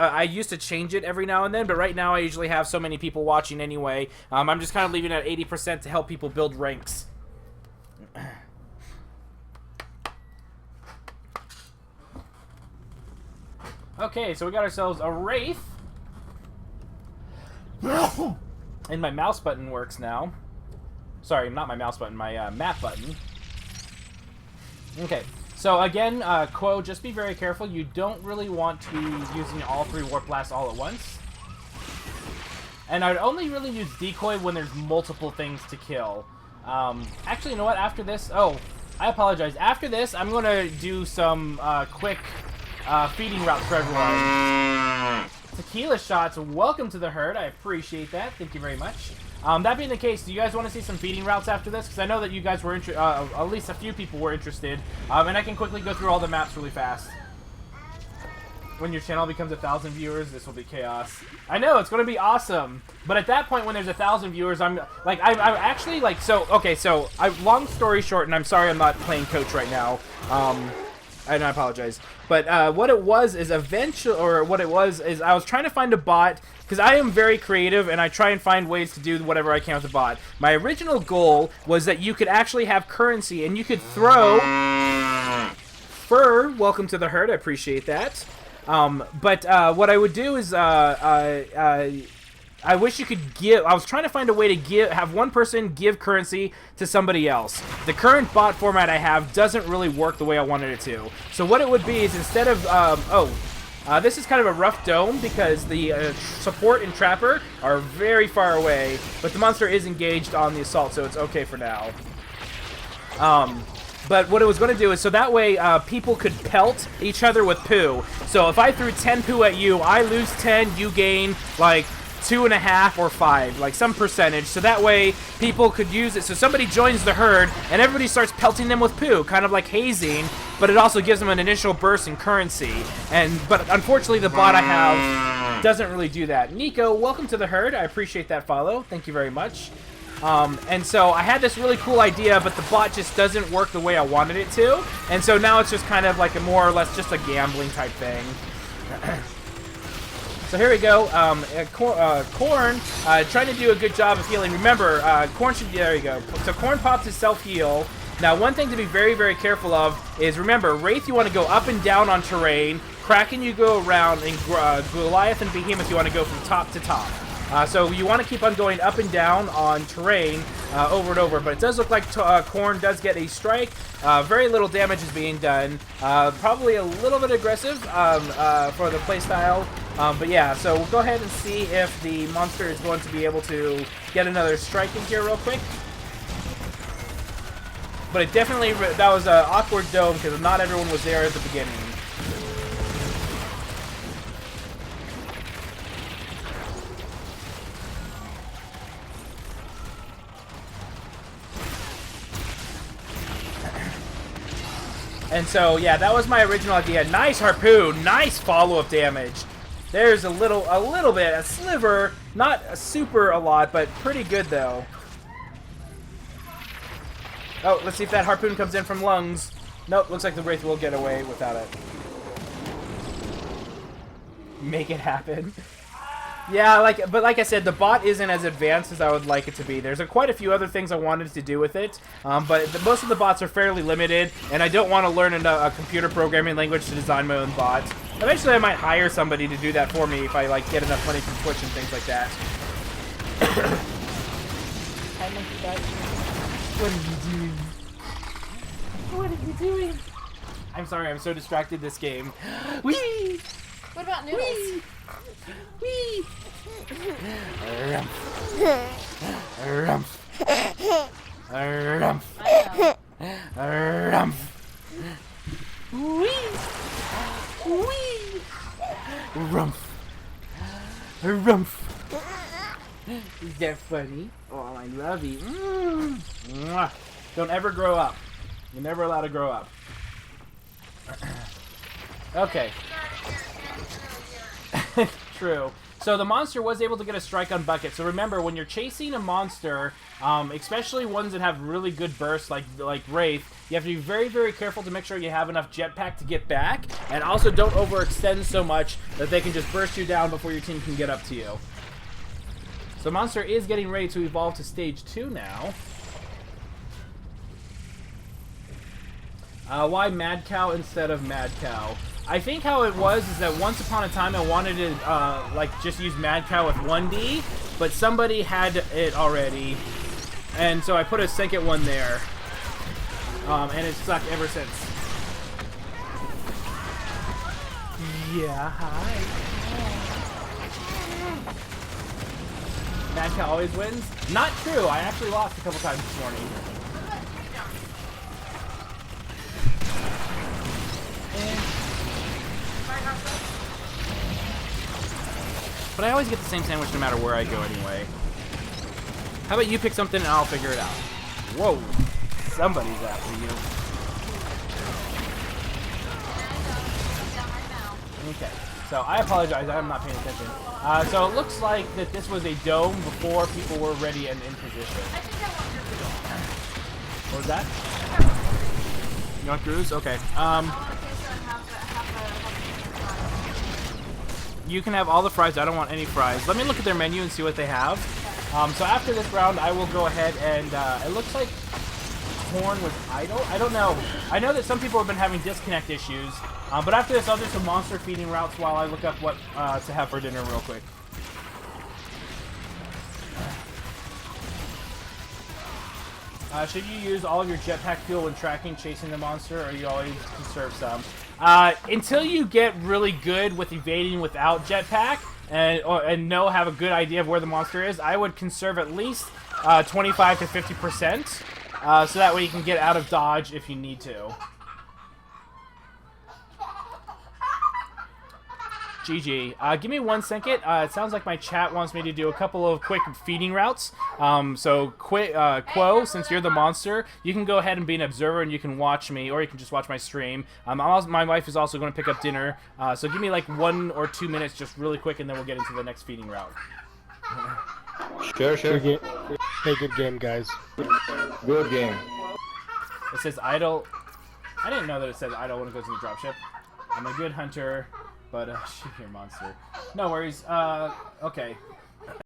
I used to change it every now and then, but right now I usually have so many people watching anyway. I'm just kind of leaving it at 80% to help people build ranks. Okay, so we got ourselves a Wraith. And my mouse button works now. Sorry, not my mouse button, my map button. Okay. So again, Quo, just be very careful. You don't really want to be using all 3 Warp Blasts all at once. And I would only really use Decoy when there's multiple things to kill. Actually, you know what? After this... Oh, I apologize. After this, I'm going to do some quick feeding routes for everyone. Tequila Shots, welcome to the herd. I appreciate that. Thank you very much. That being the case, do you guys want to see some feeding routes after this? Because I know that you guys were at least a few people were interested. And I can quickly go through all the maps really fast. When your channel becomes 1,000 viewers, this will be chaos. I know, it's going to be awesome. But at that point, when there's 1,000 viewers, I'm actually like, so, okay, so, long story short, and I'm sorry I'm not playing coach right now. And I apologize. But what it was is eventually, or what it was is I was trying to find a bot, because I am very creative and I try and find ways to do whatever I can with a bot. My original goal was that you could actually have currency and you could throw... Fur, welcome to the herd, I appreciate that. But what I would do is I wish you could give... I was trying to find a way to have one person give currency to somebody else. The current bot format I have doesn't really work the way I wanted it to. So what it would be is instead of... this is kind of a rough dome because the support and trapper are very far away, but the monster is engaged on the assault, so it's okay for now. But what it was going to do is, so that way people could pelt each other with poo. So if I threw 10 poo at you, I lose 10, you gain, like... 2.5 or 5, like some percentage, so that way people could use it. So somebody joins the herd and everybody starts pelting them with poo, kind of like hazing, but it also gives them an initial burst in currency. But unfortunately the bot I have doesn't really do that. Nico, welcome to the herd. I appreciate that follow. Thank you very much. And so I had this really cool idea, but the bot just doesn't work the way I wanted it to, and so now it's just kind of like a more or less just a gambling type thing. So here we go. Corn trying to do a good job of healing. Remember, Corn should... There you go. So Corn pops his self-heal. Now, one thing to be very, very careful of is, remember, Wraith, you want to go up and down on terrain. Kraken, you go around. And Goliath and Behemoth, you want to go from top to top. So you want to keep on going up and down on terrain over and over. But it does look like Corn does get a strike. Very little damage is being done. Probably a little bit aggressive for the playstyle. But yeah, so we'll go ahead and see if the monster is going to be able to get another strike in here real quick. But it definitely, that was an awkward dome because not everyone was there at the beginning. And so, yeah, that was my original idea. Nice harpoon, nice follow-up damage. There's a little bit, a sliver, not a super a lot, but pretty good though. Oh, let's see if that harpoon comes in from lungs. Nope, looks like the Wraith will get away without it. Make it happen. Yeah, but like I said, the bot isn't as advanced as I would like it to be. There's quite a few other things I wanted to do with it, but most of the bots are fairly limited, and I don't want to learn a computer programming language to design my own bot. Eventually, I might hire somebody to do that for me if I get enough money from Twitch and things like that. Hi, monkey guy. What are you doing? What are you doing? I'm sorry, I'm so distracted this game. Whee! What about noodles? Whee! Whee! Rumph. Rumph. Rumph. Rumph. Whee! Whee! Rumph. Rumph. Is that funny? Oh, I love you. Mwah. Don't ever grow up. You're never allowed to grow up. Okay. True. So the monster was able to get a strike on Bucket. So remember, when you're chasing a monster, especially ones that have really good bursts like Wraith, you have to be very, very careful to make sure you have enough jetpack to get back, and also don't overextend so much that they can just burst you down before your team can get up to you. So monster is getting ready to evolve to stage 2 now. Why Mad Cow instead of Mad Cow? I think how it was is that once upon a time I wanted to like just use Mad Cow with 1D, but somebody had it already, and so I put a second one there, and it's sucked ever since. Yeah, hi. Mad Cow always wins? Not true. I actually lost a couple times this morning. But I always get the same sandwich no matter where I go anyway. How about you pick something and I'll figure it out? Whoa. Somebody's after you. Okay. So I apologize. I'm not paying attention. So it looks like that this was a dome before people were ready and in position. What was that? You want cruise? Okay. You can have all the fries. I don't want any fries. Let me look at their menu and see what they have. So after this round, I will go ahead and it looks like corn was idle. I don't know. I know that some people have been having disconnect issues. But after this, I'll do some monster feeding routes while I look up what to have for dinner real quick. Should you use all of your jetpack fuel when tracking, chasing the monster, or you always conserve some? Until you get really good with evading without jetpack and have a good idea of where the monster is, I would conserve at least 25 to 50%, so that way you can get out of dodge if you need to. GG. Give me 1 second. It sounds like my chat wants me to do a couple of quick feeding routes. So, Quo, since you're the monster, you can go ahead and be an observer and you can watch me, or you can just watch my stream. My wife is also going to pick up dinner. So give me like 1 or 2 minutes just really quick, and then we'll get into the next feeding route. Sure. Hey, good game, guys. Good game. It says idle. I didn't know that it said idle when it goes in the dropship. I'm a good hunter, but shoot your monster. No worries. Okay.